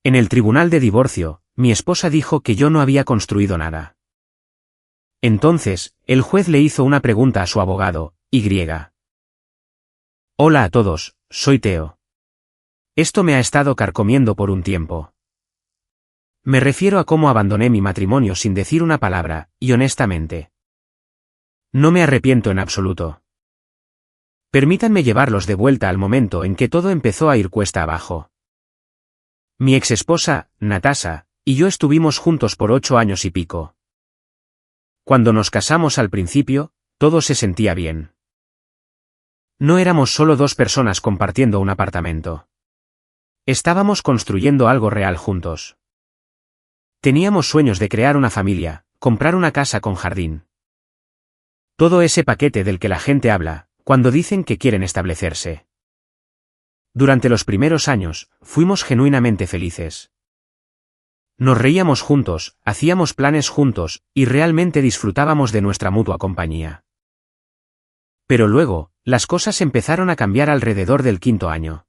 En el tribunal de divorcio, mi esposa dijo que yo no había construido nada. Entonces, el juez le hizo una pregunta a su abogado, Y. Hola a todos, soy Theo. Esto me ha estado carcomiendo por un tiempo. Me refiero a cómo abandoné mi matrimonio sin decir una palabra, y honestamente. No me arrepiento en absoluto. Permítanme llevarlos de vuelta al momento en que todo empezó a ir cuesta abajo. Mi exesposa, Natasha, y yo estuvimos juntos por 8 años y pico. Cuando nos casamos al principio, todo se sentía bien. No éramos solo 2 personas compartiendo un apartamento. Estábamos construyendo algo real juntos. Teníamos sueños de crear una familia, comprar una casa con jardín. Todo ese paquete del que la gente habla, cuando dicen que quieren establecerse. Durante los primeros años, fuimos genuinamente felices. Nos reíamos juntos, hacíamos planes juntos, y realmente disfrutábamos de nuestra mutua compañía. Pero luego, las cosas empezaron a cambiar alrededor del 5.º año.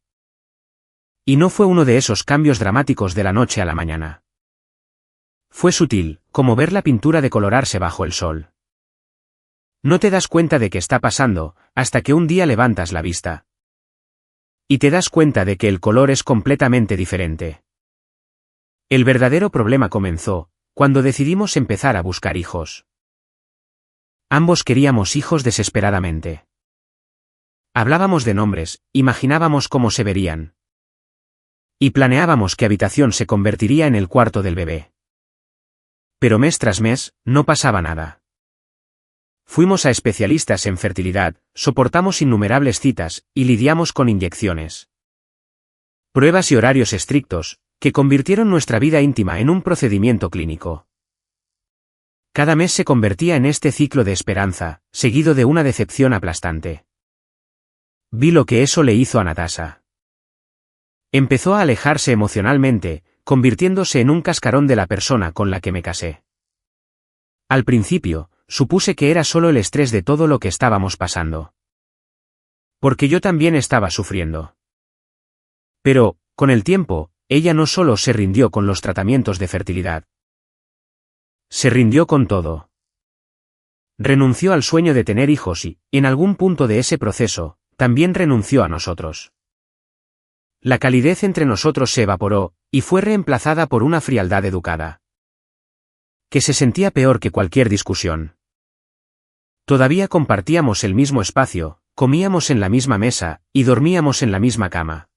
Y no fue uno de esos cambios dramáticos de la noche a la mañana. Fue sutil, como ver la pintura decolorarse bajo el sol. No te das cuenta de qué está pasando, hasta que un día levantas la vista. Y te das cuenta de que el color es completamente diferente. El verdadero problema comenzó, cuando decidimos empezar a buscar hijos. Ambos queríamos hijos desesperadamente. Hablábamos de nombres, imaginábamos cómo se verían. Y planeábamos qué habitación se convertiría en el cuarto del bebé. Pero mes tras mes, no pasaba nada. Fuimos a especialistas en fertilidad, soportamos innumerables citas, y lidiamos con inyecciones. Pruebas y horarios estrictos, que convirtieron nuestra vida íntima en un procedimiento clínico. Cada mes se convertía en este ciclo de esperanza, seguido de una decepción aplastante. Vi lo que eso le hizo a Natasha. Empezó a alejarse emocionalmente, convirtiéndose en un cascarón de la persona con la que me casé. Al principio, supuse que era solo el estrés de todo lo que estábamos pasando. Porque yo también estaba sufriendo. Pero, con el tiempo, ella no solo se rindió con los tratamientos de fertilidad. Se rindió con todo. Renunció al sueño de tener hijos y, en algún punto de ese proceso, también renunció a nosotros. La calidez entre nosotros se evaporó, y fue reemplazada por una frialdad educada. Que se sentía peor que cualquier discusión. Todavía compartíamos el mismo espacio, comíamos en la misma mesa, y dormíamos en la misma cama.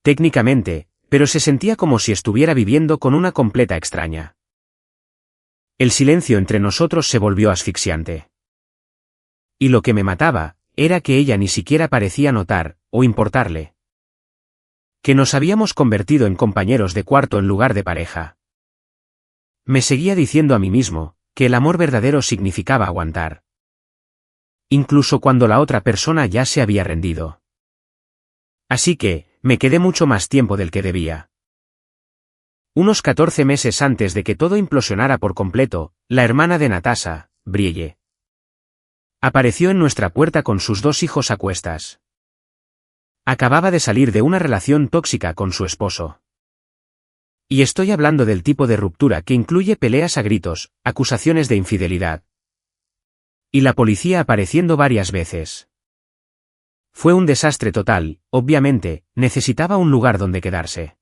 Técnicamente, pero se sentía como si estuviera viviendo con una completa extraña. El silencio entre nosotros se volvió asfixiante. Y lo que me mataba, era que ella ni siquiera parecía notar, o importarle. Que nos habíamos convertido en compañeros de cuarto en lugar de pareja. Me seguía diciendo a mí mismo, que el amor verdadero significaba aguantar. Incluso cuando la otra persona ya se había rendido. Así que, me quedé mucho más tiempo del que debía. Unos 14 meses antes de que todo implosionara por completo, la hermana de Natasha, Brielle, apareció en nuestra puerta con sus 2 hijos a cuestas. Acababa de salir de una relación tóxica con su esposo. Y estoy hablando del tipo de ruptura que incluye peleas a gritos, acusaciones de infidelidad. Y la policía apareciendo varias veces. Fue un desastre total, obviamente, necesitaba un lugar donde quedarse.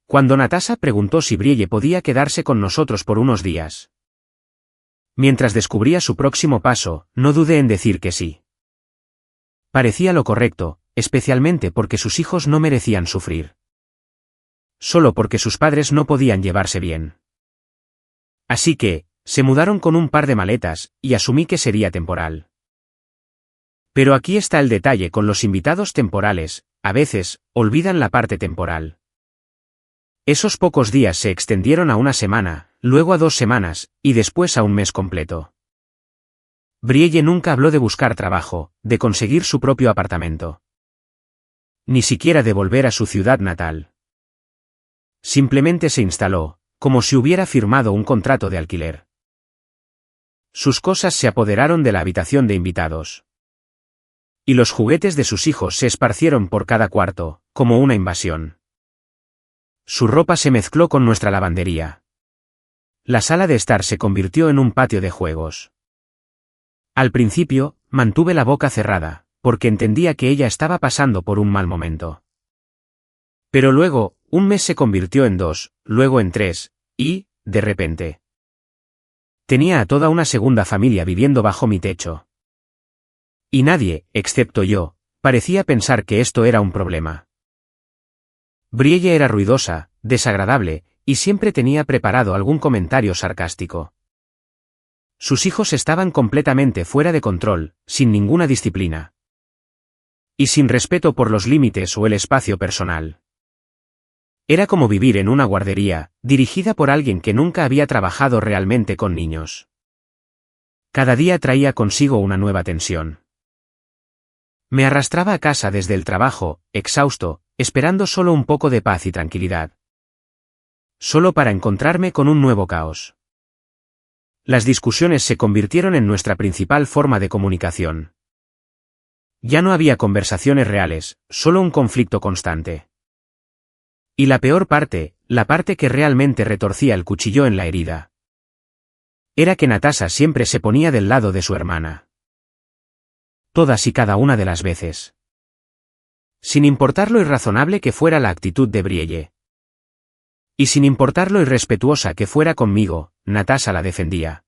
Cuando Natasha preguntó si Brielle podía quedarse con nosotros por unos días. Mientras descubría su próximo paso, no dudé en decir que sí. Parecía lo correcto, especialmente porque sus hijos no merecían sufrir. Solo porque sus padres no podían llevarse bien. Así que, se mudaron con un par de maletas, y asumí que sería temporal. Pero aquí está el detalle con los invitados temporales, a veces, olvidan la parte temporal. Esos pocos días se extendieron a 1 semana, luego a 2 semanas, y después a un mes completo. Brielle nunca habló de buscar trabajo, de conseguir su propio apartamento. Ni siquiera de volver a su ciudad natal. Simplemente se instaló, como si hubiera firmado un contrato de alquiler. Sus cosas se apoderaron de la habitación de invitados. Y los juguetes de sus hijos se esparcieron por cada cuarto, como una invasión. Su ropa se mezcló con nuestra lavandería. La sala de estar se convirtió en un patio de juegos. Al principio, mantuve la boca cerrada, porque entendía que ella estaba pasando por un mal momento. Pero luego, un mes se convirtió en 2, luego en 3, y, de repente, tenía a toda una segunda familia viviendo bajo mi techo. Y nadie, excepto yo, parecía pensar que esto era un problema. Brielle era ruidosa, desagradable, y siempre tenía preparado algún comentario sarcástico. Sus hijos estaban completamente fuera de control, sin ninguna disciplina. Y sin respeto por los límites o el espacio personal. Era como vivir en una guardería, dirigida por alguien que nunca había trabajado realmente con niños. Cada día traía consigo una nueva tensión. Me arrastraba a casa desde el trabajo, exhausto, esperando solo un poco de paz y tranquilidad. Solo para encontrarme con un nuevo caos. Las discusiones se convirtieron en nuestra principal forma de comunicación. Ya no había conversaciones reales, solo un conflicto constante. Y la peor parte, la parte que realmente retorcía el cuchillo en la herida, era que Natasha siempre se ponía del lado de su hermana. Todas y cada una de las veces. Sin importar lo irrazonable que fuera la actitud de Brielle. Y sin importar lo irrespetuosa que fuera conmigo, Natasha la defendía.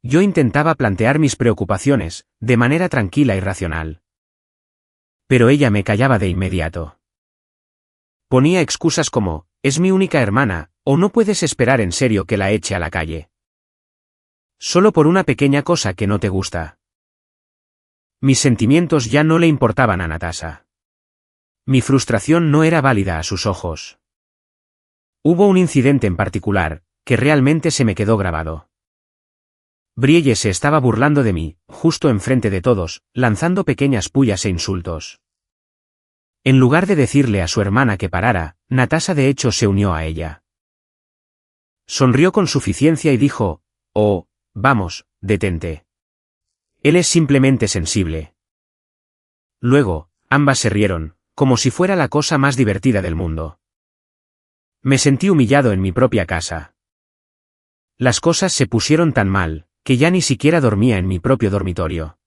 Yo intentaba plantear mis preocupaciones, de manera tranquila y racional. Pero ella me callaba de inmediato. Ponía excusas como, es mi única hermana, o no puedes esperar en serio que la eche a la calle. Solo por una pequeña cosa que no te gusta. Mis sentimientos ya no le importaban a Natasha. Mi frustración no era válida a sus ojos. Hubo un incidente en particular, que realmente se me quedó grabado. Brielle se estaba burlando de mí, justo enfrente de todos, lanzando pequeñas pullas e insultos. En lugar de decirle a su hermana que parara, Natasha de hecho se unió a ella. Sonrió con suficiencia y dijo, oh, vamos, detente. Él es simplemente sensible. Luego, ambas se rieron, como si fuera la cosa más divertida del mundo. Me sentí humillado en mi propia casa. Las cosas se pusieron tan mal, que ya ni siquiera dormía en mi propio dormitorio.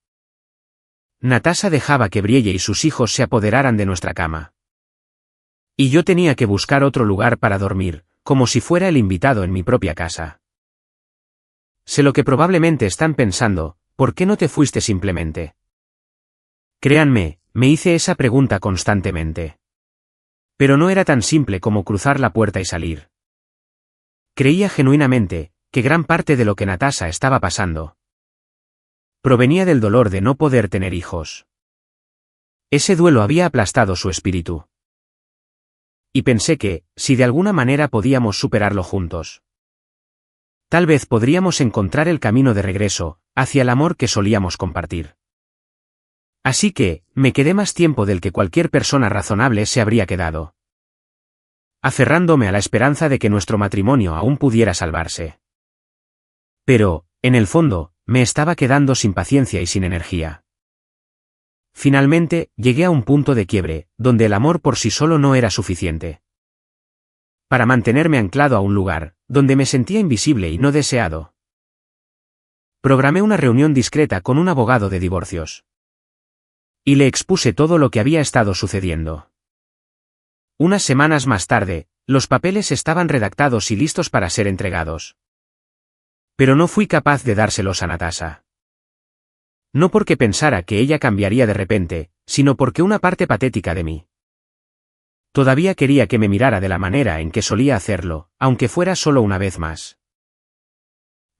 Natasha dejaba que Brielle y sus hijos se apoderaran de nuestra cama. Y yo tenía que buscar otro lugar para dormir, como si fuera el invitado en mi propia casa. Sé lo que probablemente están pensando, ¿por qué no te fuiste simplemente? Créanme, me hice esa pregunta constantemente. Pero no era tan simple como cruzar la puerta y salir. Creía genuinamente, que gran parte de lo que Natasha estaba pasando provenía del dolor de no poder tener hijos. Ese duelo había aplastado su espíritu. Y pensé que, si de alguna manera podíamos superarlo juntos, tal vez podríamos encontrar el camino de regreso, hacia el amor que solíamos compartir. Así que, me quedé más tiempo del que cualquier persona razonable se habría quedado. Aferrándome a la esperanza de que nuestro matrimonio aún pudiera salvarse. Pero, en el fondo, me estaba quedando sin paciencia y sin energía. Finalmente, llegué a un punto de quiebre, donde el amor por sí solo no era suficiente. Para mantenerme anclado a un lugar, donde me sentía invisible y no deseado. Programé una reunión discreta con un abogado de divorcios. Y le expuse todo lo que había estado sucediendo. Unas semanas más tarde, los papeles estaban redactados y listos para ser entregados. Pero no fui capaz de dárselos a Natasha. No porque pensara que ella cambiaría de repente, sino porque una parte patética de mí todavía quería que me mirara de la manera en que solía hacerlo, aunque fuera solo una vez más.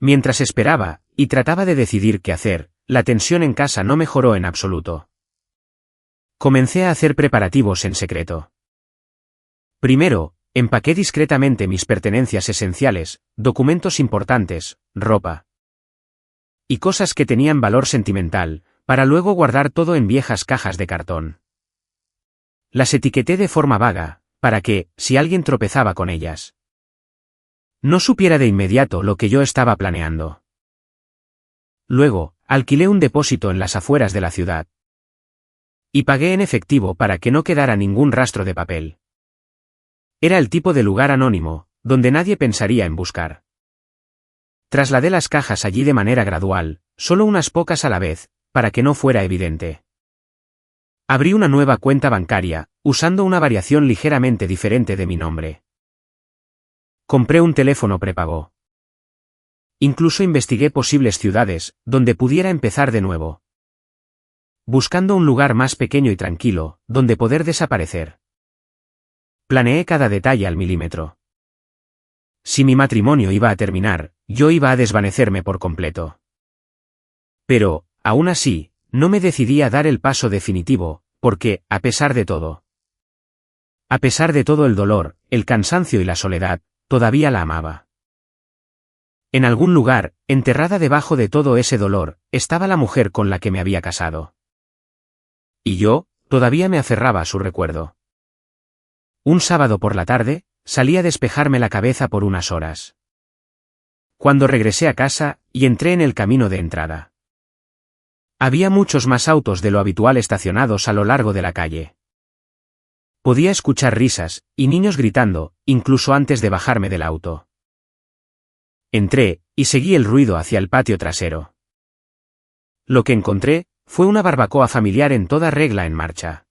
Mientras esperaba, y trataba de decidir qué hacer, la tensión en casa no mejoró en absoluto. Comencé a hacer preparativos en secreto. Primero, empaqué discretamente mis pertenencias esenciales, documentos importantes, ropa y cosas que tenían valor sentimental, para luego guardar todo en viejas cajas de cartón. Las etiqueté de forma vaga, para que, si alguien tropezaba con ellas, no supiera de inmediato lo que yo estaba planeando. Luego, alquilé un depósito en las afueras de la ciudad. Y pagué en efectivo para que no quedara ningún rastro de papel. Era el tipo de lugar anónimo, donde nadie pensaría en buscar. Trasladé las cajas allí de manera gradual, solo unas pocas a la vez, para que no fuera evidente. Abrí una nueva cuenta bancaria, usando una variación ligeramente diferente de mi nombre. Compré un teléfono prepago. Incluso investigué posibles ciudades, donde pudiera empezar de nuevo. Buscando un lugar más pequeño y tranquilo, donde poder desaparecer. Planeé cada detalle al milímetro. Si mi matrimonio iba a terminar, yo iba a desvanecerme por completo. Pero, aún así, no me decidí a dar el paso definitivo, porque, a pesar de todo el dolor, el cansancio y la soledad, todavía la amaba. En algún lugar, enterrada debajo de todo ese dolor, estaba la mujer con la que me había casado. Y yo, todavía me aferraba a su recuerdo. Un sábado por la tarde, salí a despejarme la cabeza por unas horas. Cuando regresé a casa, y entré en el camino de entrada. Había muchos más autos de lo habitual estacionados a lo largo de la calle. Podía escuchar risas, y niños gritando, incluso antes de bajarme del auto. Entré, y seguí el ruido hacia el patio trasero. Lo que encontré, fue una barbacoa familiar en toda regla en marcha.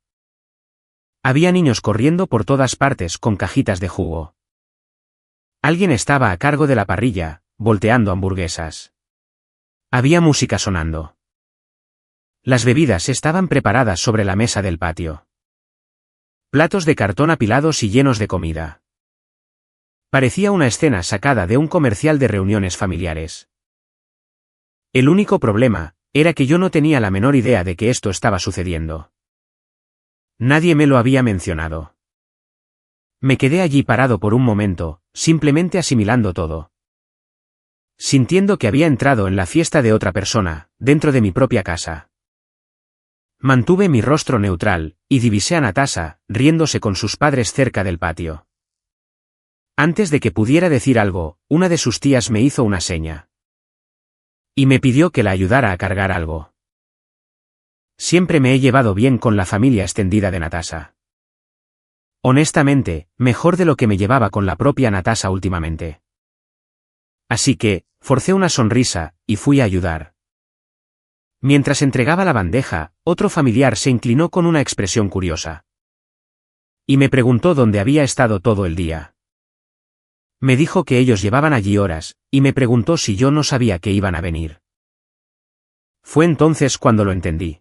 Había niños corriendo por todas partes con cajitas de jugo. Alguien estaba a cargo de la parrilla, volteando hamburguesas. Había música sonando. Las bebidas estaban preparadas sobre la mesa del patio. Platos de cartón apilados y llenos de comida. Parecía una escena sacada de un comercial de reuniones familiares. El único problema, era que yo no tenía la menor idea de que esto estaba sucediendo. Nadie me lo había mencionado. Me quedé allí parado por un momento, simplemente asimilando todo. Sintiendo que había entrado en la fiesta de otra persona, dentro de mi propia casa. Mantuve mi rostro neutral, y divisé a Natasha, riéndose con sus padres cerca del patio. Antes de que pudiera decir algo, una de sus tías me hizo una seña. Y me pidió que la ayudara a cargar algo. Siempre me he llevado bien con la familia extendida de Natasha. Honestamente, mejor de lo que me llevaba con la propia Natasha últimamente. Así que, forcé una sonrisa, y fui a ayudar. Mientras entregaba la bandeja, otro familiar se inclinó con una expresión curiosa. Y me preguntó dónde había estado todo el día. Me dijo que ellos llevaban allí horas, y me preguntó si yo no sabía que iban a venir. Fue entonces cuando lo entendí.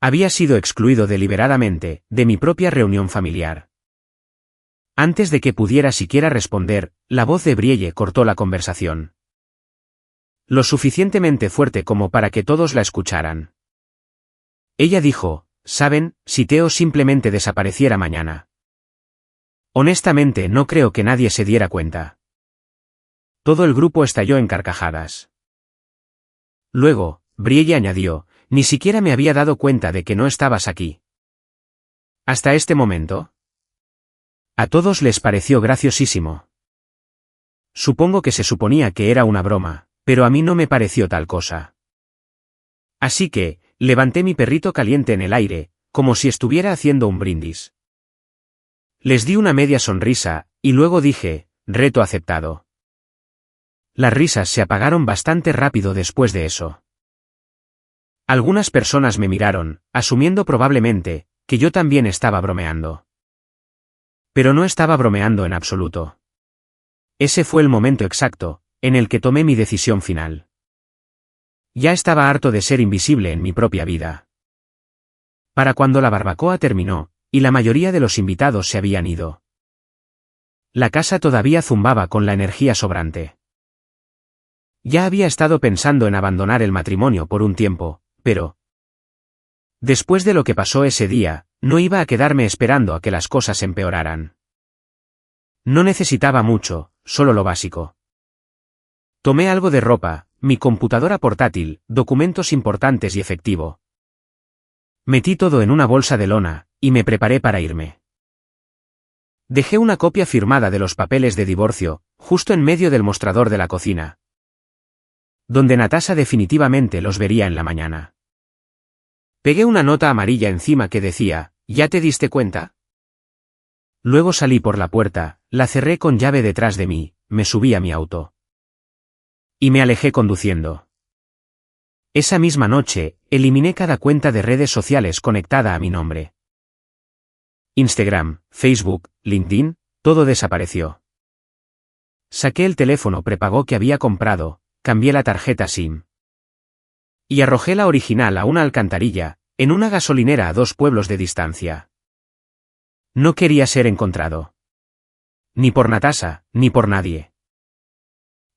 Había sido excluido deliberadamente, de mi propia reunión familiar. Antes de que pudiera siquiera responder, la voz de Brielle cortó la conversación. Lo suficientemente fuerte como para que todos la escucharan. Ella dijo, ¿saben, si Theo simplemente desapareciera mañana? Honestamente no creo que nadie se diera cuenta. Todo el grupo estalló en carcajadas. Luego, Brielle añadió, ni siquiera me había dado cuenta de que no estabas aquí. ¿Hasta este momento? A todos les pareció graciosísimo. Supongo que se suponía que era una broma, pero a mí no me pareció tal cosa. Así que, levanté mi perrito caliente en el aire, como si estuviera haciendo un brindis. Les di una media sonrisa, y luego dije, reto aceptado. Las risas se apagaron bastante rápido después de eso. Algunas personas me miraron, asumiendo probablemente, que yo también estaba bromeando. Pero no estaba bromeando en absoluto. Ese fue el momento exacto, en el que tomé mi decisión final. Ya estaba harto de ser invisible en mi propia vida. Para cuando la barbacoa terminó, y la mayoría de los invitados se habían ido. La casa todavía zumbaba con la energía sobrante. Ya había estado pensando en abandonar el matrimonio por un tiempo, pero... después de lo que pasó ese día, no iba a quedarme esperando a que las cosas empeoraran. No necesitaba mucho, solo lo básico. Tomé algo de ropa, mi computadora portátil, documentos importantes y efectivo. Metí todo en una bolsa de lona, y me preparé para irme. Dejé una copia firmada de los papeles de divorcio, justo en medio del mostrador de la cocina. Donde Natasha definitivamente los vería en la mañana. Pegué una nota amarilla encima que decía, ¿ya te diste cuenta? Luego salí por la puerta, la cerré con llave detrás de mí, me subí a mi auto. Y me alejé conduciendo. Esa misma noche, eliminé cada cuenta de redes sociales conectada a mi nombre. Instagram, Facebook, LinkedIn, todo desapareció. Saqué el teléfono prepago que había comprado, cambié la tarjeta SIM. Y arrojé la original a una alcantarilla, en una gasolinera a 2 pueblos de distancia. No quería ser encontrado. Ni por Natasha, ni por nadie.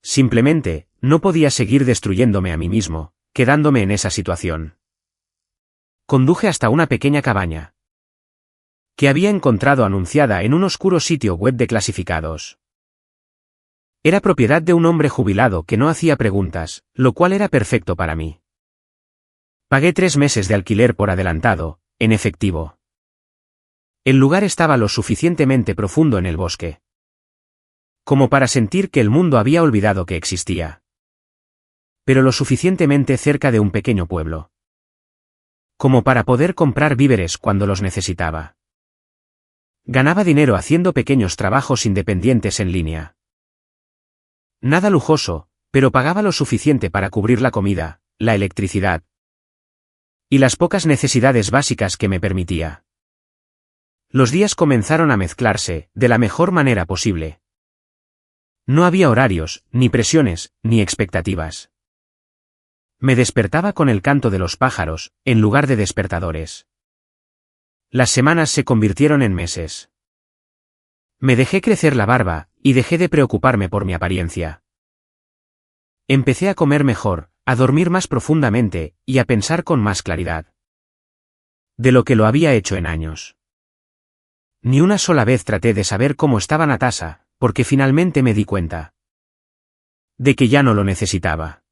Simplemente, no podía seguir destruyéndome a mí mismo, quedándome en esa situación. Conduje hasta una pequeña cabaña que había encontrado anunciada en un oscuro sitio web de clasificados. Era propiedad de un hombre jubilado que no hacía preguntas, lo cual era perfecto para mí. Pagué 3 meses de alquiler por adelantado, en efectivo. El lugar estaba lo suficientemente profundo en el bosque como para sentir que el mundo había olvidado que existía. Pero lo suficientemente cerca de un pequeño pueblo como para poder comprar víveres cuando los necesitaba. Ganaba dinero haciendo pequeños trabajos independientes en línea. Nada lujoso, pero pagaba lo suficiente para cubrir la comida, la electricidad y las pocas necesidades básicas que me permitía. Los días comenzaron a mezclarse, de la mejor manera posible. No había horarios, ni presiones, ni expectativas. Me despertaba con el canto de los pájaros, en lugar de despertadores. Las semanas se convirtieron en meses. Me dejé crecer la barba, y dejé de preocuparme por mi apariencia. Empecé a comer mejor, a dormir más profundamente, y a pensar con más claridad de lo que lo había hecho en años. Ni una sola vez traté de saber cómo estaba Natasha, porque finalmente me di cuenta de que ya no lo necesitaba.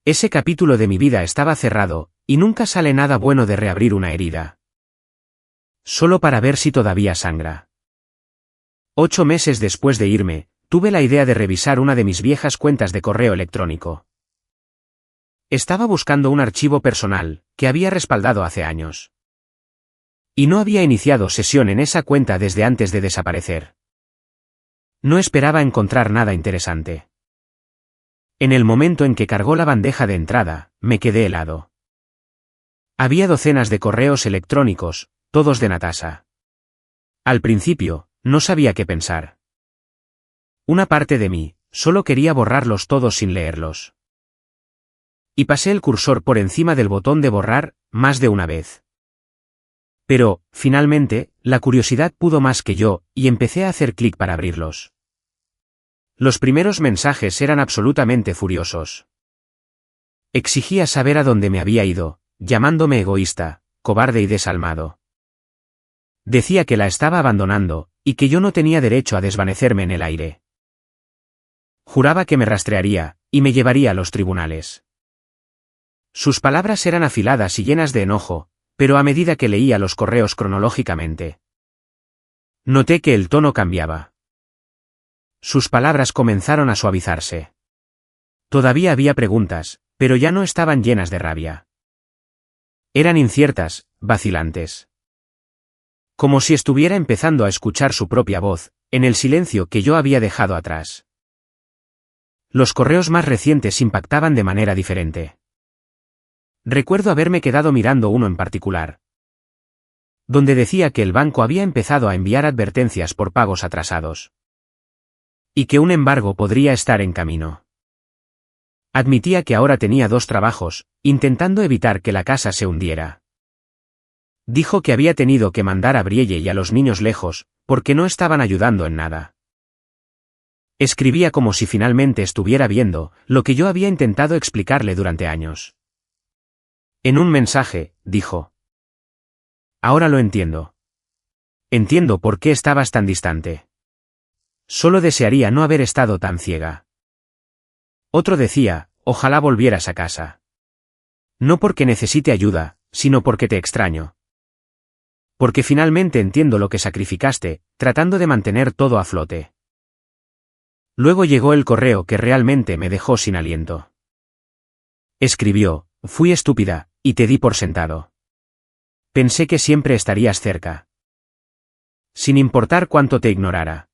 Ese capítulo de mi vida estaba cerrado, y nunca sale nada bueno de reabrir una herida. Solo para ver si todavía sangra. 8 meses después de irme, tuve la idea de revisar una de mis viejas cuentas de correo electrónico. Estaba buscando un archivo personal, que había respaldado hace años. Y no había iniciado sesión en esa cuenta desde antes de desaparecer. No esperaba encontrar nada interesante. En el momento en que cargó la bandeja de entrada, me quedé helado. Había docenas de correos electrónicos, todos de Natasha. Al principio, no sabía qué pensar. Una parte de mí, solo quería borrarlos todos sin leerlos. Y pasé el cursor por encima del botón de borrar, más de una vez. Pero, finalmente, la curiosidad pudo más que yo, y empecé a hacer clic para abrirlos. Los primeros mensajes eran absolutamente furiosos. Exigía saber a dónde me había ido, llamándome egoísta, cobarde y desalmado. Decía que la estaba abandonando, y que yo no tenía derecho a desvanecerme en el aire. Juraba que me rastrearía, y me llevaría a los tribunales. Sus palabras eran afiladas y llenas de enojo, pero a medida que leía los correos cronológicamente, noté que el tono cambiaba. Sus palabras comenzaron a suavizarse. Todavía había preguntas, pero ya no estaban llenas de rabia. Eran inciertas, vacilantes. Como si estuviera empezando a escuchar su propia voz, en el silencio que yo había dejado atrás. Los correos más recientes impactaban de manera diferente. Recuerdo haberme quedado mirando uno en particular, donde decía que el banco había empezado a enviar advertencias por pagos atrasados. Y que un embargo podría estar en camino. Admitía que ahora tenía 2 trabajos, intentando evitar que la casa se hundiera. Dijo que había tenido que mandar a Brielle y a los niños lejos, porque no estaban ayudando en nada. Escribía como si finalmente estuviera viendo lo que yo había intentado explicarle durante años. En un mensaje, dijo: Ahora lo entiendo. Entiendo por qué estabas tan distante. Solo desearía no haber estado tan ciega. Otro decía: ojalá volvieras a casa. No porque necesite ayuda, sino porque te extraño. Porque finalmente entiendo lo que sacrificaste, tratando de mantener todo a flote. Luego llegó el correo que realmente me dejó sin aliento. Escribió: fui estúpida, y te di por sentado. Pensé que siempre estarías cerca. Sin importar cuánto te ignorara.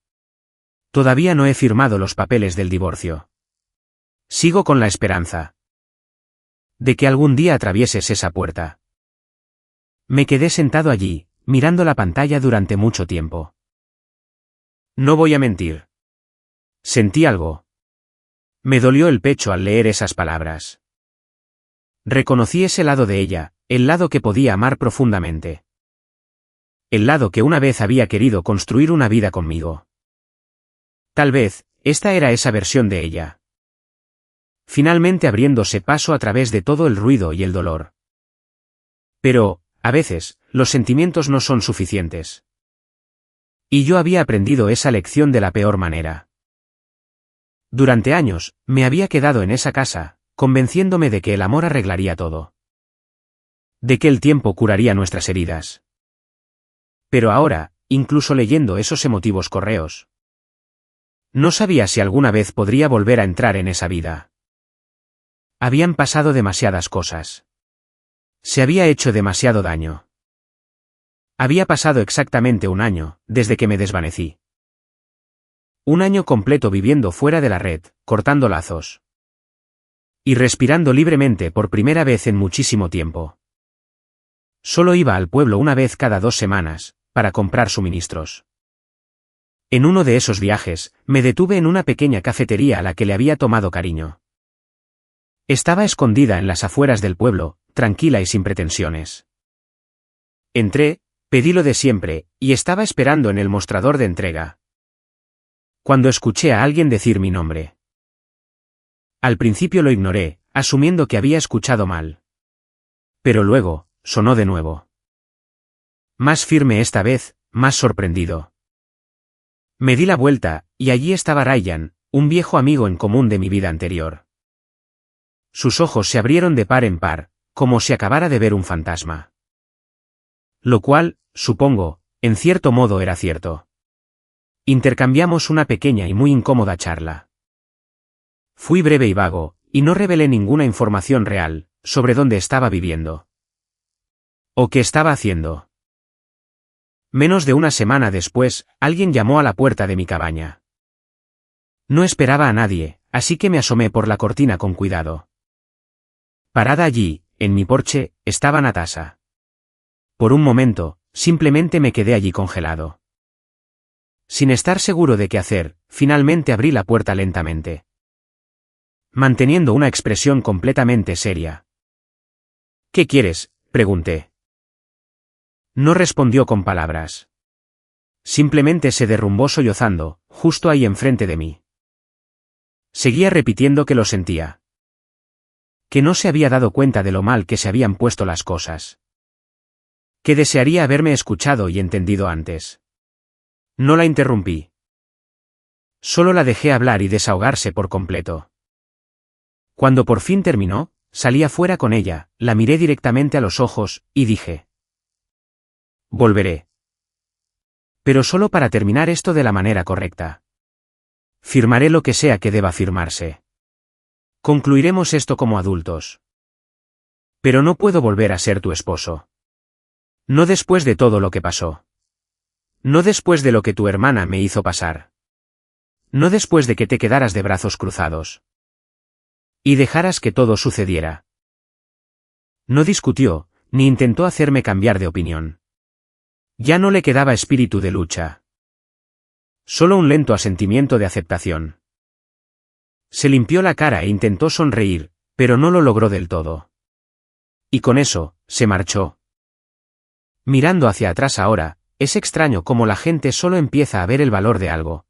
Todavía no he firmado los papeles del divorcio. Sigo con la esperanza de que algún día atravieses esa puerta. Me quedé sentado allí, mirando la pantalla durante mucho tiempo. No voy a mentir. Sentí algo. Me dolió el pecho al leer esas palabras. Reconocí ese lado de ella, el lado que podía amar profundamente. El lado que una vez había querido construir una vida conmigo. Tal vez, esta era esa versión de ella. Finalmente abriéndose paso a través de todo el ruido y el dolor. Pero, a veces, los sentimientos no son suficientes. Y yo había aprendido esa lección de la peor manera. Durante años, me había quedado en esa casa, convenciéndome de que el amor arreglaría todo. De que el tiempo curaría nuestras heridas. Pero ahora, incluso leyendo esos emotivos correos, no sabía si alguna vez podría volver a entrar en esa vida. Habían pasado demasiadas cosas. Se había hecho demasiado daño. Había pasado exactamente un año, desde que me desvanecí. Un año completo viviendo fuera de la red, cortando lazos. Y respirando libremente por primera vez en muchísimo tiempo. Solo iba al pueblo una vez cada 2 semanas, para comprar suministros. En uno de esos viajes, me detuve en una pequeña cafetería a la que le había tomado cariño. Estaba escondida en las afueras del pueblo, tranquila y sin pretensiones. Entré, pedí lo de siempre, y estaba esperando en el mostrador de entrega. Cuando escuché a alguien decir mi nombre. Al principio lo ignoré, asumiendo que había escuchado mal. Pero luego, sonó de nuevo. Más firme esta vez, más sorprendido. Me di la vuelta, y allí estaba Ryan, un viejo amigo en común de mi vida anterior. Sus ojos se abrieron de par en par, como si acabara de ver un fantasma. Lo cual, supongo, en cierto modo era cierto. Intercambiamos una pequeña y muy incómoda charla. Fui breve y vago, y no revelé ninguna información real, sobre dónde estaba viviendo. O qué estaba haciendo. Menos de una semana después, alguien llamó a la puerta de mi cabaña. No esperaba a nadie, así que me asomé por la cortina con cuidado. Parada allí, en mi porche, estaba Natasha. Por un momento, simplemente me quedé allí congelado. Sin estar seguro de qué hacer, finalmente abrí la puerta lentamente. Manteniendo una expresión completamente seria. ¿Qué quieres?, pregunté. No respondió con palabras. Simplemente se derrumbó sollozando, justo ahí enfrente de mí. Seguía repitiendo que lo sentía. Que no se había dado cuenta de lo mal que se habían puesto las cosas. Que desearía haberme escuchado y entendido antes. No la interrumpí. Solo la dejé hablar y desahogarse por completo. Cuando por fin terminó, salí afuera con ella, la miré directamente a los ojos, y dije: volveré. Pero solo para terminar esto de la manera correcta. Firmaré lo que sea que deba firmarse. Concluiremos esto como adultos. Pero no puedo volver a ser tu esposo. No después de todo lo que pasó. No después de lo que tu hermana me hizo pasar. No después de que te quedaras de brazos cruzados. Y dejaras que todo sucediera. No discutió, ni intentó hacerme cambiar de opinión. Ya no le quedaba espíritu de lucha. Solo un lento asentimiento de aceptación. Se limpió la cara e intentó sonreír, pero no lo logró del todo. Y con eso, se marchó. Mirando hacia atrás ahora, es extraño cómo la gente solo empieza a ver el valor de algo.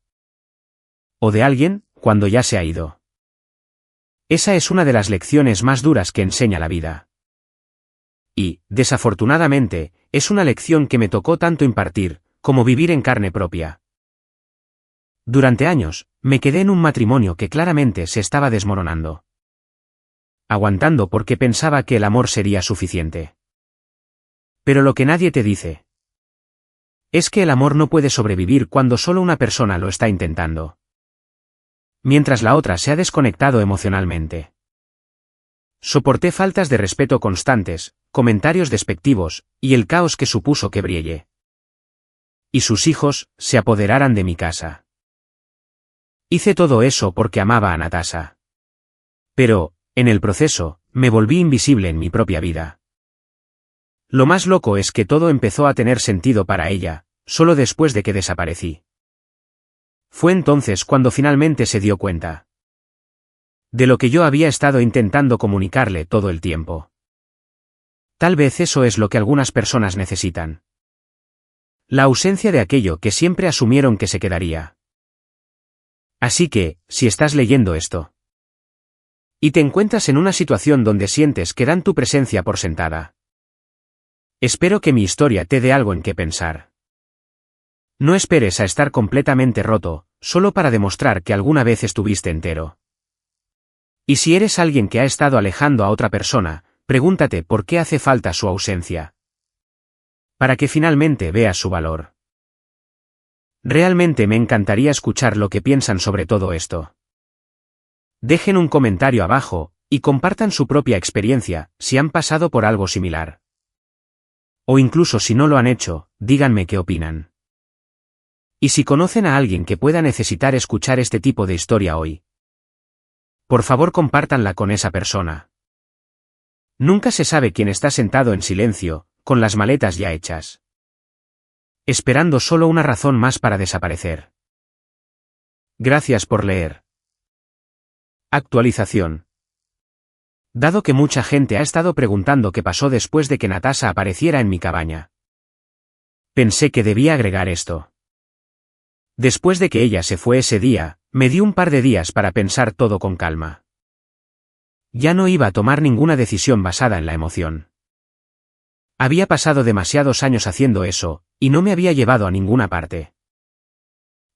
O de alguien, cuando ya se ha ido. Esa es una de las lecciones más duras que enseña la vida. Y, desafortunadamente, es una lección que me tocó tanto impartir, como vivir en carne propia. Durante años, me quedé en un matrimonio que claramente se estaba desmoronando. Aguantando porque pensaba que el amor sería suficiente. Pero lo que nadie te dice es que el amor no puede sobrevivir cuando solo una persona lo está intentando. Mientras la otra se ha desconectado emocionalmente. Soporté faltas de respeto constantes, comentarios despectivos, y el caos que supuso que brille. y sus hijos se apoderaran de mi casa. Hice todo eso porque amaba a Natasha. Pero, en el proceso, me volví invisible en mi propia vida. Lo más loco es que todo empezó a tener sentido para ella, solo después de que desaparecí. Fue entonces cuando finalmente se dio cuenta de lo que yo había estado intentando comunicarle todo el tiempo. Tal vez eso es lo que algunas personas necesitan. La ausencia de aquello que siempre asumieron que se quedaría. Así que, si estás leyendo esto y te encuentras en una situación donde sientes que dan tu presencia por sentada, espero que mi historia te dé algo en qué pensar. No esperes a estar completamente roto, solo para demostrar que alguna vez estuviste entero. Y si eres alguien que ha estado alejando a otra persona, pregúntate por qué hace falta su ausencia. Para que finalmente veas su valor. Realmente me encantaría escuchar lo que piensan sobre todo esto. Dejen un comentario abajo, y compartan su propia experiencia, si han pasado por algo similar. O incluso si no lo han hecho, díganme qué opinan. Y si conocen a alguien que pueda necesitar escuchar este tipo de historia hoy, por favor compártanla con esa persona. Nunca se sabe quién está sentado en silencio, con las maletas ya hechas, esperando solo una razón más para desaparecer. Gracias por leer. Actualización. Dado que mucha gente ha estado preguntando qué pasó después de que Natasha apareciera en mi cabaña, pensé que debía agregar esto. Después de que ella se fue ese día, me di un par de días para pensar todo con calma. Ya no iba a tomar ninguna decisión basada en la emoción. Había pasado demasiados años haciendo eso, y no me había llevado a ninguna parte.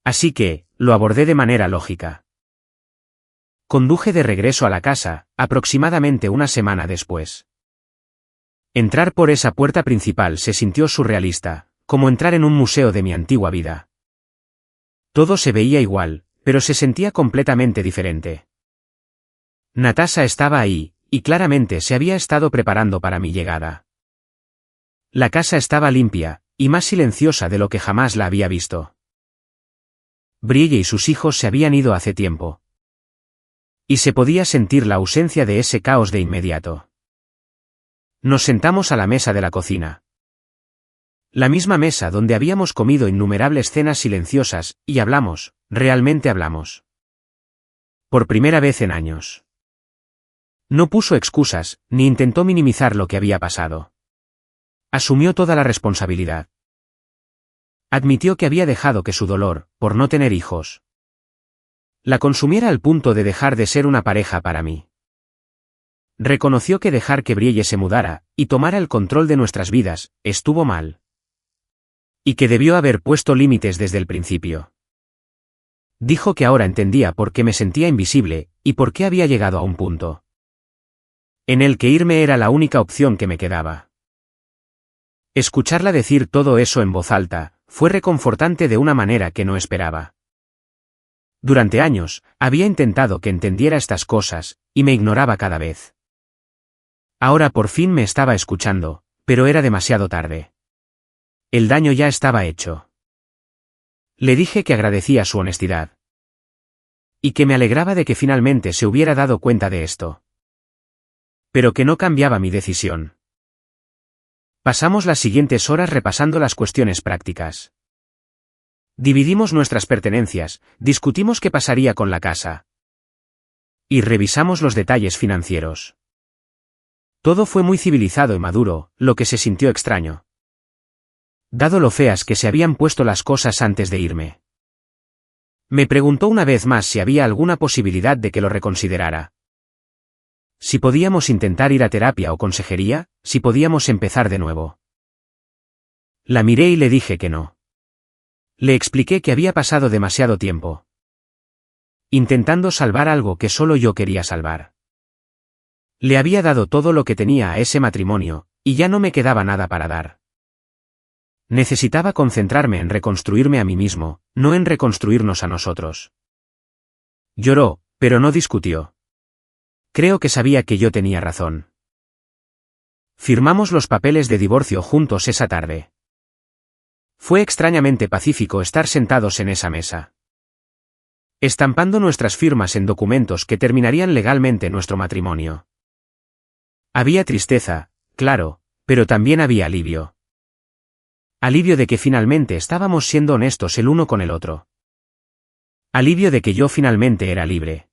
Así que, lo abordé de manera lógica. Conduje de regreso a la casa, aproximadamente una semana después. Entrar por esa puerta principal se sintió surrealista, como entrar en un museo de mi antigua vida. Todo se veía igual, pero se sentía completamente diferente. Natasha estaba ahí, y claramente se había estado preparando para mi llegada. La casa estaba limpia, y más silenciosa de lo que jamás la había visto. Brielle y sus hijos se habían ido hace tiempo. Y se podía sentir la ausencia de ese caos de inmediato. Nos sentamos a la mesa de la cocina. La misma mesa donde habíamos comido innumerables cenas silenciosas, y hablamos, realmente hablamos. Por primera vez en años. No puso excusas, ni intentó minimizar lo que había pasado. Asumió toda la responsabilidad. Admitió que había dejado que su dolor, por no tener hijos, la consumiera al punto de dejar de ser una pareja para mí. Reconoció que dejar que Brielle se mudara, y tomara el control de nuestras vidas, estuvo mal. Y que debió haber puesto límites desde el principio. Dijo que ahora entendía por qué me sentía invisible, y por qué había llegado a un punto en el que irme era la única opción que me quedaba. Escucharla decir todo eso en voz alta, fue reconfortante de una manera que no esperaba. Durante años, había intentado que entendiera estas cosas, y me ignoraba cada vez. Ahora por fin me estaba escuchando, pero era demasiado tarde. El daño ya estaba hecho. Le dije que agradecía su honestidad. Y que me alegraba de que finalmente se hubiera dado cuenta de esto. Pero que no cambiaba mi decisión. Pasamos las siguientes horas repasando las cuestiones prácticas. Dividimos nuestras pertenencias, discutimos qué pasaría con la casa. Y revisamos los detalles financieros. Todo fue muy civilizado y maduro, lo que se sintió extraño. Dado lo feas que se habían puesto las cosas antes de irme. Me preguntó una vez más si había alguna posibilidad de que lo reconsiderara. Si podíamos intentar ir a terapia o consejería, si podíamos empezar de nuevo. La miré y le dije que no. Le expliqué que había pasado demasiado tiempo intentando salvar algo que solo yo quería salvar. Le había dado todo lo que tenía a ese matrimonio, y ya no me quedaba nada para dar. Necesitaba concentrarme en reconstruirme a mí mismo, no en reconstruirnos a nosotros. Lloró, pero no discutió. Creo que sabía que yo tenía razón. Firmamos los papeles de divorcio juntos esa tarde. Fue extrañamente pacífico estar sentados en esa mesa, estampando nuestras firmas en documentos que terminarían legalmente nuestro matrimonio. Había tristeza, claro, pero también había alivio. Alivio de que finalmente estábamos siendo honestos el uno con el otro. Alivio de que yo finalmente era libre.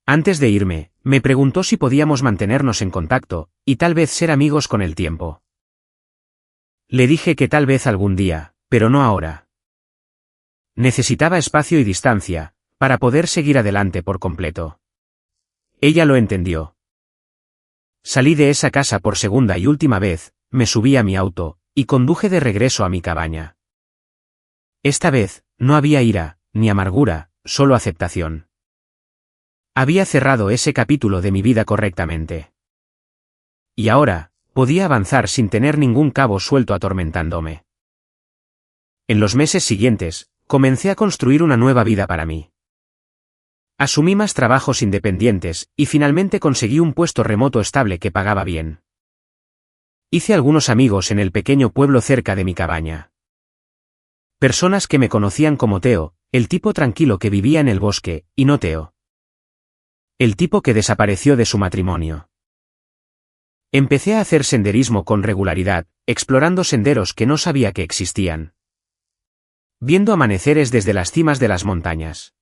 Antes de irme, me preguntó si podíamos mantenernos en contacto, y tal vez ser amigos con el tiempo. Le dije que tal vez algún día, pero no ahora. Necesitaba espacio y distancia, para poder seguir adelante por completo. Ella lo entendió. Salí de esa casa por segunda y última vez, me subí a mi auto, y conduje de regreso a mi cabaña. Esta vez, no había ira, ni amargura, solo aceptación. Había cerrado ese capítulo de mi vida correctamente. Y ahora, podía avanzar sin tener ningún cabo suelto atormentándome. En los meses siguientes, comencé a construir una nueva vida para mí. Asumí más trabajos independientes, y finalmente conseguí un puesto remoto estable que pagaba bien. Hice algunos amigos en el pequeño pueblo cerca de mi cabaña. Personas que me conocían como Teo, el tipo tranquilo que vivía en el bosque, y no Teo, el tipo que desapareció de su matrimonio. Empecé a hacer senderismo con regularidad, explorando senderos que no sabía que existían. Viendo amaneceres desde las cimas de las montañas.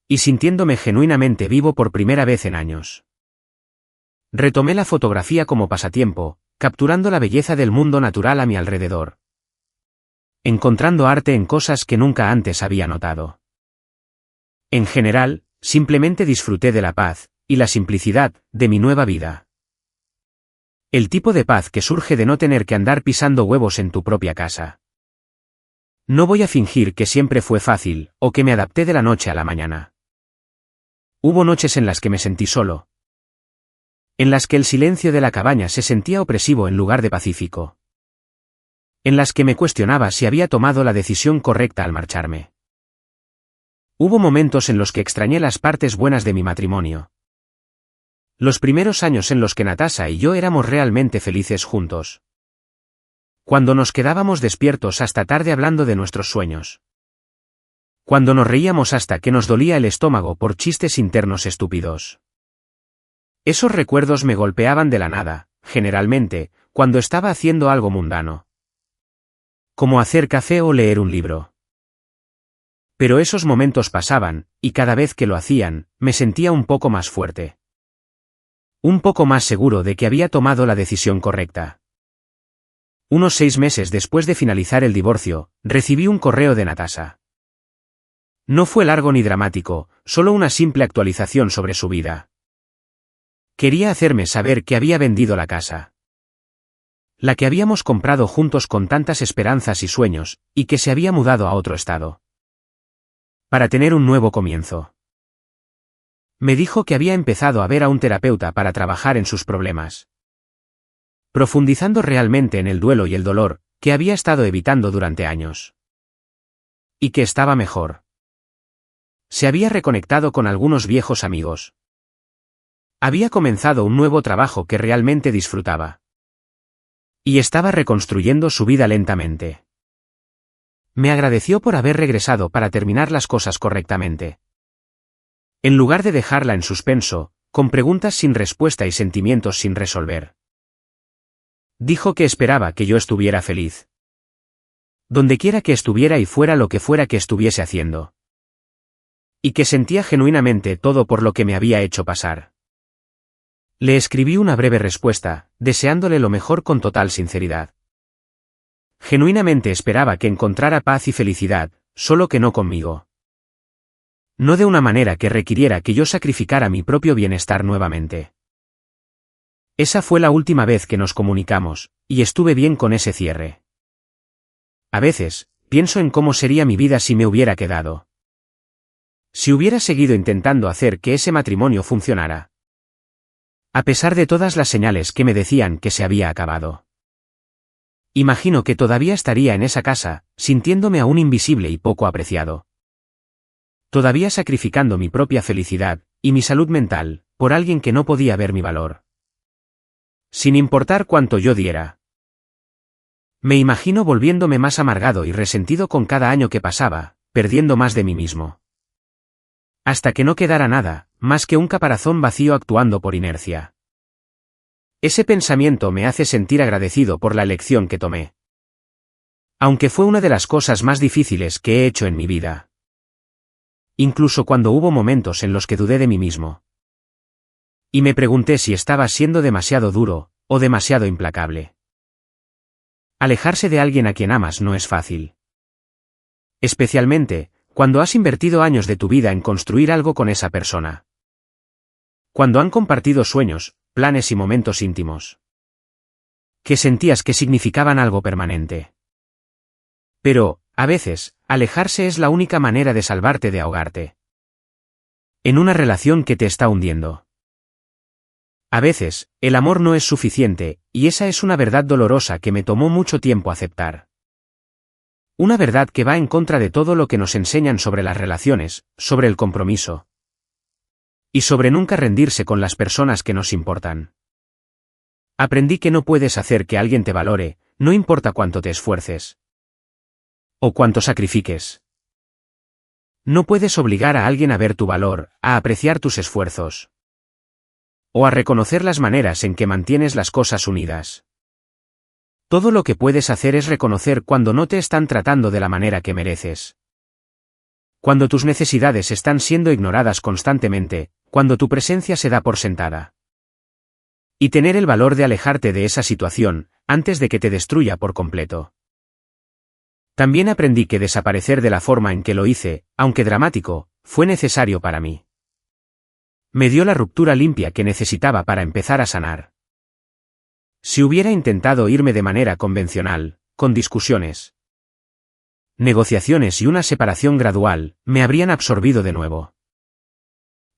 Y sintiéndome genuinamente vivo por primera vez en años. Retomé la fotografía como pasatiempo, capturando la belleza del mundo natural a mi alrededor. Encontrando arte en cosas que nunca antes había notado. En general, simplemente disfruté de la paz, y la simplicidad, de mi nueva vida. El tipo de paz que surge de no tener que andar pisando huevos en tu propia casa. No voy a fingir que siempre fue fácil, o que me adapté de la noche a la mañana. Hubo noches en las que me sentí solo. En las que el silencio de la cabaña se sentía opresivo en lugar de pacífico. En las que me cuestionaba si había tomado la decisión correcta al marcharme. Hubo momentos en los que extrañé las partes buenas de mi matrimonio. Los primeros años en los que Natasha y yo éramos realmente felices juntos. Cuando nos quedábamos despiertos hasta tarde hablando de nuestros sueños. Cuando nos reíamos hasta que nos dolía el estómago por chistes internos estúpidos. Esos recuerdos me golpeaban de la nada, generalmente, cuando estaba haciendo algo mundano. Como hacer café o leer un libro. Pero esos momentos pasaban, y cada vez que lo hacían, me sentía un poco más fuerte. Un poco más seguro de que había tomado la decisión correcta. Unos 6 meses después de finalizar el divorcio, recibí un correo de Natasha. No fue largo ni dramático, solo una simple actualización sobre su vida. Quería hacerme saber que había vendido la casa. La que habíamos comprado juntos con tantas esperanzas y sueños, y que se había mudado a otro estado. Para tener un nuevo comienzo. Me dijo que había empezado a ver a un terapeuta para trabajar en sus problemas. Profundizando realmente en el duelo y el dolor, que había estado evitando durante años. Y que estaba mejor. Se había reconectado con algunos viejos amigos. Había comenzado un nuevo trabajo que realmente disfrutaba. Y estaba reconstruyendo su vida lentamente. Me agradeció por haber regresado para terminar las cosas correctamente. En lugar de dejarla en suspenso, con preguntas sin respuesta y sentimientos sin resolver. Dijo que esperaba que yo estuviera feliz. Dondequiera que estuviera y fuera lo que fuera que estuviese haciendo. Y que sentía genuinamente todo por lo que me había hecho pasar. Le escribí una breve respuesta, deseándole lo mejor con total sinceridad. Genuinamente esperaba que encontrara paz y felicidad, solo que no conmigo. No de una manera que requiriera que yo sacrificara mi propio bienestar nuevamente. Esa fue la última vez que nos comunicamos, y estuve bien con ese cierre. A veces, pienso en cómo sería mi vida si me hubiera quedado. Si hubiera seguido intentando hacer que ese matrimonio funcionara. A pesar de todas las señales que me decían que se había acabado. Imagino que todavía estaría en esa casa, sintiéndome aún invisible y poco apreciado. Todavía sacrificando mi propia felicidad, y mi salud mental, por alguien que no podía ver mi valor. Sin importar cuánto yo diera. Me imagino volviéndome más amargado y resentido con cada año que pasaba, perdiendo más de mí mismo. Hasta que no quedara nada, más que un caparazón vacío actuando por inercia. Ese pensamiento me hace sentir agradecido por la elección que tomé. Aunque fue una de las cosas más difíciles que he hecho en mi vida. Incluso cuando hubo momentos en los que dudé de mí mismo. Y me pregunté si estaba siendo demasiado duro, o demasiado implacable. Alejarse de alguien a quien amas no es fácil. Especialmente, cuando has invertido años de tu vida en construir algo con esa persona. Cuando han compartido sueños, planes y momentos íntimos. Que sentías que significaban algo permanente. Pero, a veces, alejarse es la única manera de salvarte de ahogarte. En una relación que te está hundiendo. A veces, el amor no es suficiente, y esa es una verdad dolorosa que me tomó mucho tiempo aceptar. Una verdad que va en contra de todo lo que nos enseñan sobre las relaciones, sobre el compromiso. Y sobre nunca rendirse con las personas que nos importan. Aprendí que no puedes hacer que alguien te valore, no importa cuánto te esfuerces. O cuánto sacrifiques. No puedes obligar a alguien a ver tu valor, a apreciar tus esfuerzos. O a reconocer las maneras en que mantienes las cosas unidas. Todo lo que puedes hacer es reconocer cuando no te están tratando de la manera que mereces. Cuando tus necesidades están siendo ignoradas constantemente, cuando tu presencia se da por sentada. Y tener el valor de alejarte de esa situación, antes de que te destruya por completo. También aprendí que desaparecer de la forma en que lo hice, aunque dramático, fue necesario para mí. Me dio la ruptura limpia que necesitaba para empezar a sanar. Si hubiera intentado irme de manera convencional, con discusiones, negociaciones y una separación gradual, me habrían absorbido de nuevo.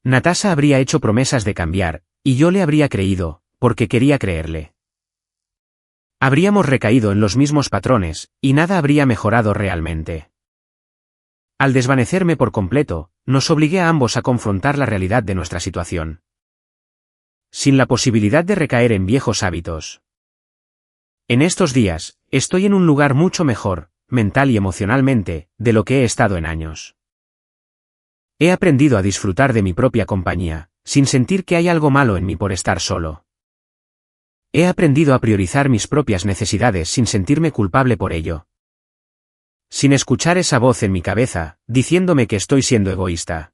Natasha habría hecho promesas de cambiar, y yo le habría creído, porque quería creerle. Habríamos recaído en los mismos patrones, y nada habría mejorado realmente. Al desvanecerme por completo, nos obligué a ambos a confrontar la realidad de nuestra situación. Sin la posibilidad de recaer en viejos hábitos. En estos días, estoy en un lugar mucho mejor, mental y emocionalmente, de lo que he estado en años. He aprendido a disfrutar de mi propia compañía, sin sentir que hay algo malo en mí por estar solo. He aprendido a priorizar mis propias necesidades sin sentirme culpable por ello. Sin escuchar esa voz en mi cabeza, diciéndome que estoy siendo egoísta.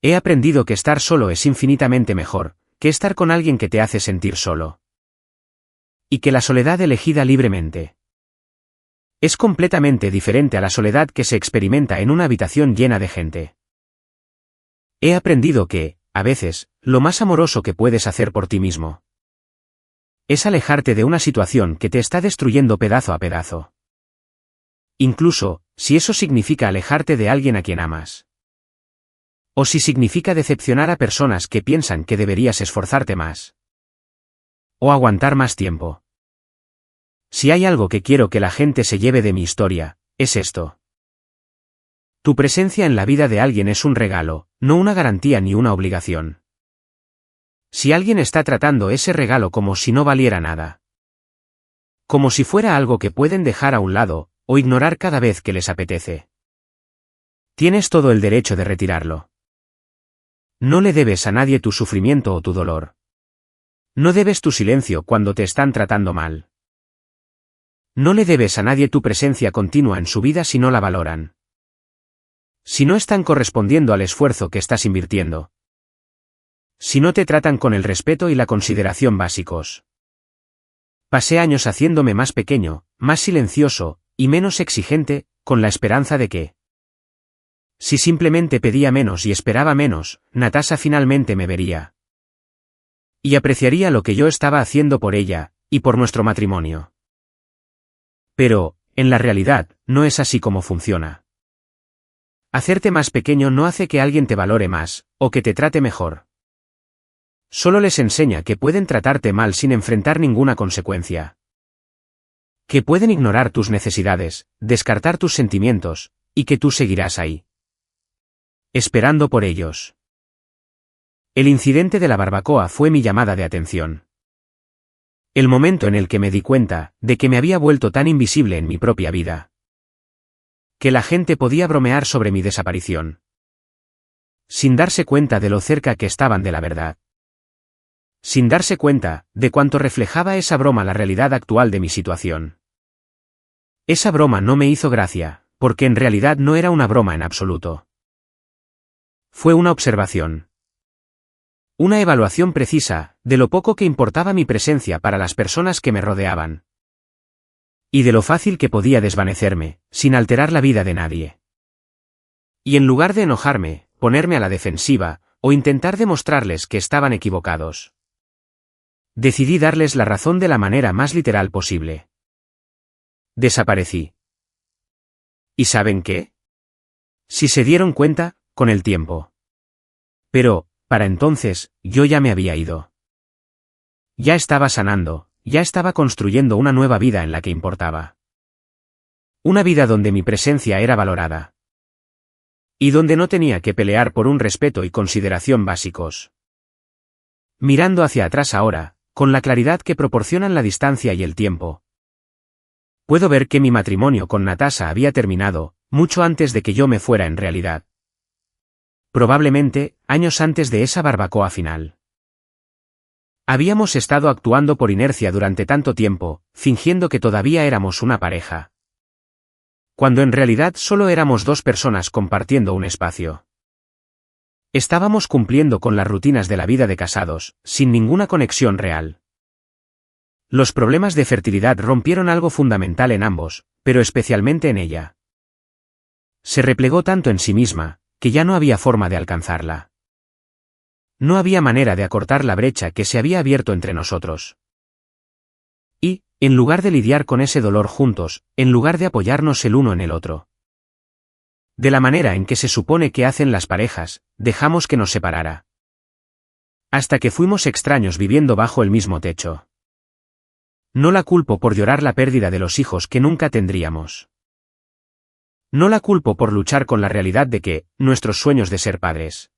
He aprendido que estar solo es infinitamente mejor, que estar con alguien que te hace sentir solo. Y que la soledad elegida libremente es completamente diferente a la soledad que se experimenta en una habitación llena de gente. He aprendido que, a veces, lo más amoroso que puedes hacer por ti mismo es alejarte de una situación que te está destruyendo pedazo a pedazo. Incluso, si eso significa alejarte de alguien a quien amas. O si significa decepcionar a personas que piensan que deberías esforzarte más. O aguantar más tiempo. Si hay algo que quiero que la gente se lleve de mi historia, es esto. Tu presencia en la vida de alguien es un regalo, no una garantía ni una obligación. Si alguien está tratando ese regalo como si no valiera nada. Como si fuera algo que pueden dejar a un lado, o ignorar cada vez que les apetece. Tienes todo el derecho de retirarlo. No le debes a nadie tu sufrimiento o tu dolor. No debes tu silencio cuando te están tratando mal. No le debes a nadie tu presencia continua en su vida si no la valoran. Si no están correspondiendo al esfuerzo que estás invirtiendo. Si no te tratan con el respeto y la consideración básicos. Pasé años haciéndome más pequeño, más silencioso, y menos exigente, con la esperanza de que, si simplemente pedía menos y esperaba menos, Natasha finalmente me vería. Y apreciaría lo que yo estaba haciendo por ella, y por nuestro matrimonio. Pero, en la realidad, no es así como funciona. Hacerte más pequeño no hace que alguien te valore más, o que te trate mejor. Solo les enseña que pueden tratarte mal sin enfrentar ninguna consecuencia. Que pueden ignorar tus necesidades, descartar tus sentimientos, y que tú seguirás ahí. Esperando por ellos. El incidente de la barbacoa fue mi llamada de atención. El momento en el que me di cuenta de que me había vuelto tan invisible en mi propia vida. Que la gente podía bromear sobre mi desaparición. Sin darse cuenta de lo cerca que estaban de la verdad. Sin darse cuenta de cuánto reflejaba esa broma la realidad actual de mi situación. Esa broma no me hizo gracia, porque en realidad no era una broma en absoluto. Fue una observación. Una evaluación precisa, de lo poco que importaba mi presencia para las personas que me rodeaban. Y de lo fácil que podía desvanecerme, sin alterar la vida de nadie. Y en lugar de enojarme, ponerme a la defensiva, o intentar demostrarles que estaban equivocados. Decidí darles la razón de la manera más literal posible. Desaparecí. ¿Y saben qué? Si se dieron cuenta, con el tiempo. Pero, para entonces, yo ya me había ido. Ya estaba sanando, ya estaba construyendo una nueva vida en la que importaba. Una vida donde mi presencia era valorada. Y donde no tenía que pelear por un respeto y consideración básicos. Mirando hacia atrás ahora, con la claridad que proporcionan la distancia y el tiempo. Puedo ver que mi matrimonio con Natasha había terminado, mucho antes de que yo me fuera en realidad. Probablemente, años antes de esa barbacoa final. Habíamos estado actuando por inercia durante tanto tiempo, fingiendo que todavía éramos una pareja. Cuando en realidad solo éramos dos personas compartiendo un espacio. Estábamos cumpliendo con las rutinas de la vida de casados, sin ninguna conexión real. Los problemas de fertilidad rompieron algo fundamental en ambos, pero especialmente en ella. Se replegó tanto en sí misma, que ya no había forma de alcanzarla. No había manera de acortar la brecha que se había abierto entre nosotros. Y, en lugar de lidiar con ese dolor juntos, en lugar de apoyarnos el uno en el otro. De la manera en que se supone que hacen las parejas, dejamos que nos separara. Hasta que fuimos extraños viviendo bajo el mismo techo. No la culpo por llorar la pérdida de los hijos que nunca tendríamos. No la culpo por luchar con la realidad de que, nuestros sueños de ser padres,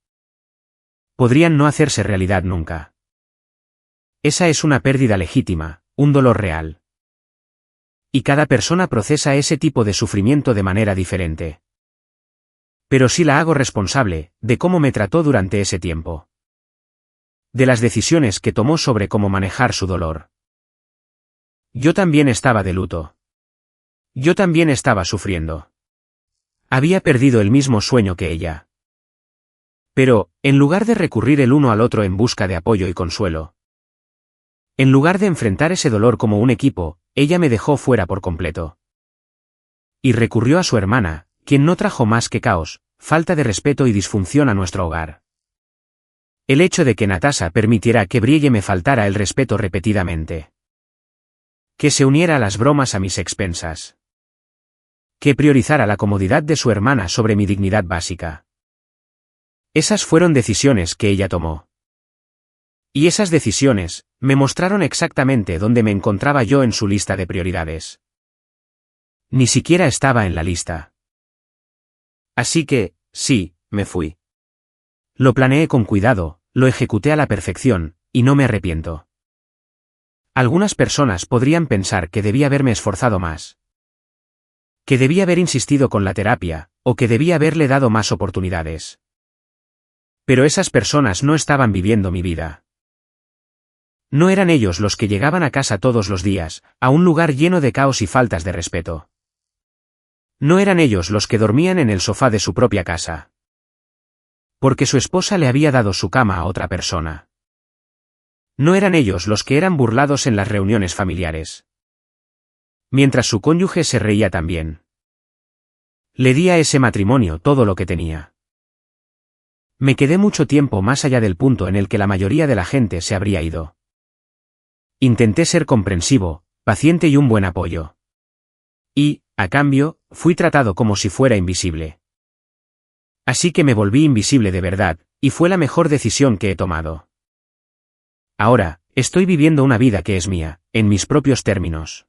podrían no hacerse realidad nunca. Esa es una pérdida legítima, un dolor real. Y cada persona procesa ese tipo de sufrimiento de manera diferente. Pero sí la hago responsable, de cómo me trató durante ese tiempo. De las decisiones que tomó sobre cómo manejar su dolor. Yo también estaba de luto. Yo también estaba sufriendo. Había perdido el mismo sueño que ella. Pero, en lugar de recurrir el uno al otro en busca de apoyo y consuelo. En lugar de enfrentar ese dolor como un equipo, ella me dejó fuera por completo. Y recurrió a su hermana, quien no trajo más que caos, falta de respeto y disfunción a nuestro hogar. El hecho de que Natasha permitiera que Brielle me faltara el respeto repetidamente. Que se uniera a las bromas a mis expensas. Que priorizara la comodidad de su hermana sobre mi dignidad básica. Esas fueron decisiones que ella tomó. Y esas decisiones, me mostraron exactamente dónde me encontraba yo en su lista de prioridades. Ni siquiera estaba en la lista. Así que, sí, me fui. Lo planeé con cuidado, lo ejecuté a la perfección, y no me arrepiento. Algunas personas podrían pensar que debía haberme esforzado más. Que debía haber insistido con la terapia, o que debía haberle dado más oportunidades. Pero esas personas no estaban viviendo mi vida. No eran ellos los que llegaban a casa todos los días, a un lugar lleno de caos y faltas de respeto. No eran ellos los que dormían en el sofá de su propia casa. Porque su esposa le había dado su cama a otra persona. No eran ellos los que eran burlados en las reuniones familiares. Mientras su cónyuge se reía también. Le di a ese matrimonio todo lo que tenía. Me quedé mucho tiempo más allá del punto en el que la mayoría de la gente se habría ido. Intenté ser comprensivo, paciente y un buen apoyo. Y, a cambio, fui tratado como si fuera invisible. Así que me volví invisible de verdad, y fue la mejor decisión que he tomado. Ahora, estoy viviendo una vida que es mía, en mis propios términos.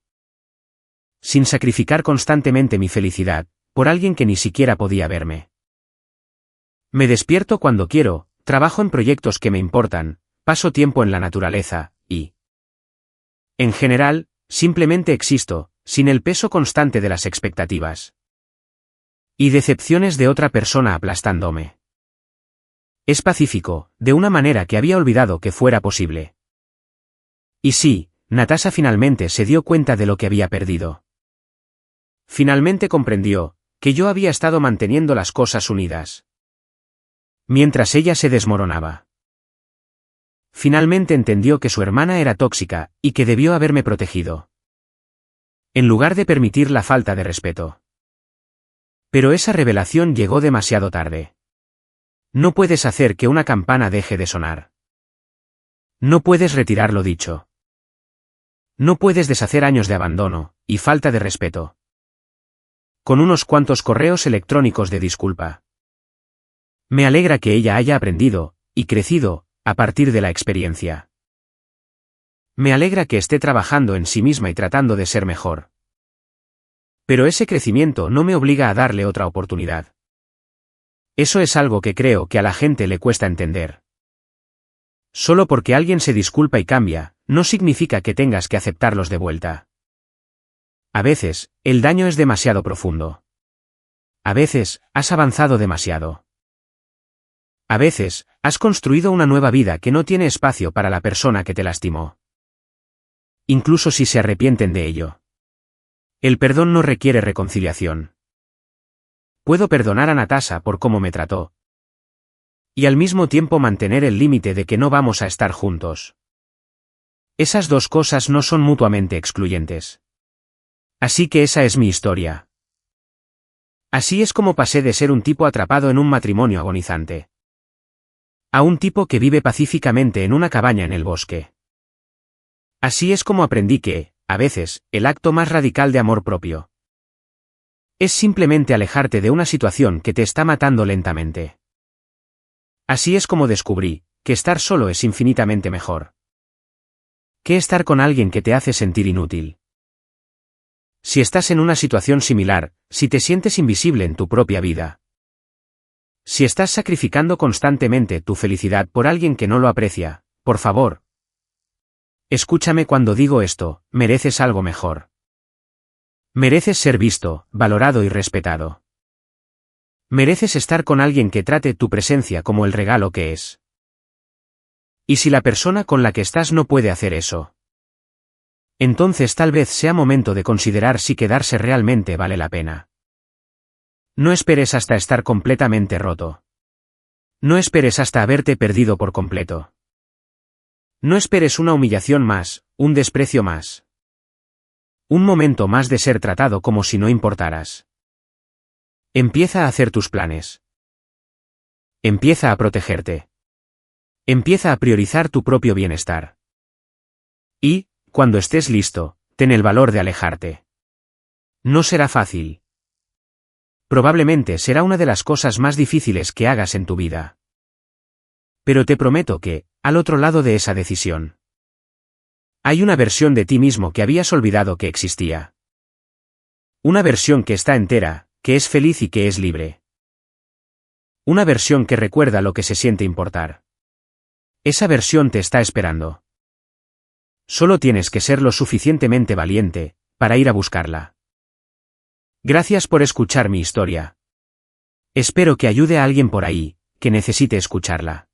Sin sacrificar constantemente mi felicidad, por alguien que ni siquiera podía verme. Me despierto cuando quiero, trabajo en proyectos que me importan, paso tiempo en la naturaleza, y En general, simplemente existo, sin el peso constante de las expectativas y decepciones de otra persona aplastándome. Es pacífico, de una manera que había olvidado que fuera posible. Y sí, Natasha finalmente se dio cuenta de lo que había perdido. Finalmente comprendió que yo había estado manteniendo las cosas unidas mientras ella se desmoronaba. Finalmente entendió que su hermana era tóxica y que debió haberme protegido, en lugar de permitir la falta de respeto. Pero esa revelación llegó demasiado tarde. No puedes hacer que una campana deje de sonar. No puedes retirar lo dicho. No puedes deshacer años de abandono y falta de respeto con unos cuantos correos electrónicos de disculpa. Me alegra que ella haya aprendido y crecido a partir de la experiencia. Me alegra que esté trabajando en sí misma y tratando de ser mejor. Pero ese crecimiento no me obliga a darle otra oportunidad. Eso es algo que creo que a la gente le cuesta entender. Solo porque alguien se disculpa y cambia, no significa que tengas que aceptarlos de vuelta. A veces, el daño es demasiado profundo. A veces, has avanzado demasiado. A veces, has construido una nueva vida que no tiene espacio para la persona que te lastimó. Incluso si se arrepienten de ello. El perdón no requiere reconciliación. Puedo perdonar a Natasha por cómo me trató. Y al mismo tiempo mantener el límite de que no vamos a estar juntos. Esas dos cosas no son mutuamente excluyentes. Así que esa es mi historia. Así es como pasé de ser un tipo atrapado en un matrimonio agonizante a un tipo que vive pacíficamente en una cabaña en el bosque. Así es como aprendí que, a veces, el acto más radical de amor propio es simplemente alejarte de una situación que te está matando lentamente. Así es como descubrí que estar solo es infinitamente mejor que estar con alguien que te hace sentir inútil. Si estás en una situación similar, si te sientes invisible en tu propia vida, si estás sacrificando constantemente tu felicidad por alguien que no lo aprecia, por favor, escúchame cuando digo esto, mereces algo mejor. Mereces ser visto, valorado y respetado. Mereces estar con alguien que trate tu presencia como el regalo que es. Y si la persona con la que estás no puede hacer eso, entonces tal vez sea momento de considerar si quedarse realmente vale la pena. No esperes hasta estar completamente roto. No esperes hasta haberte perdido por completo. No esperes una humillación más, un desprecio más. Un momento más de ser tratado como si no importaras. Empieza a hacer tus planes. Empieza a protegerte. Empieza a priorizar tu propio bienestar. Y, cuando estés listo, ten el valor de alejarte. No será fácil. Probablemente será una de las cosas más difíciles que hagas en tu vida. Pero te prometo que, al otro lado de esa decisión, hay una versión de ti mismo que habías olvidado que existía. Una versión que está entera, que es feliz y que es libre. Una versión que recuerda lo que se siente importar. Esa versión te está esperando. Solo tienes que ser lo suficientemente valiente para ir a buscarla. Gracias por escuchar mi historia. Espero que ayude a alguien por ahí que necesite escucharla.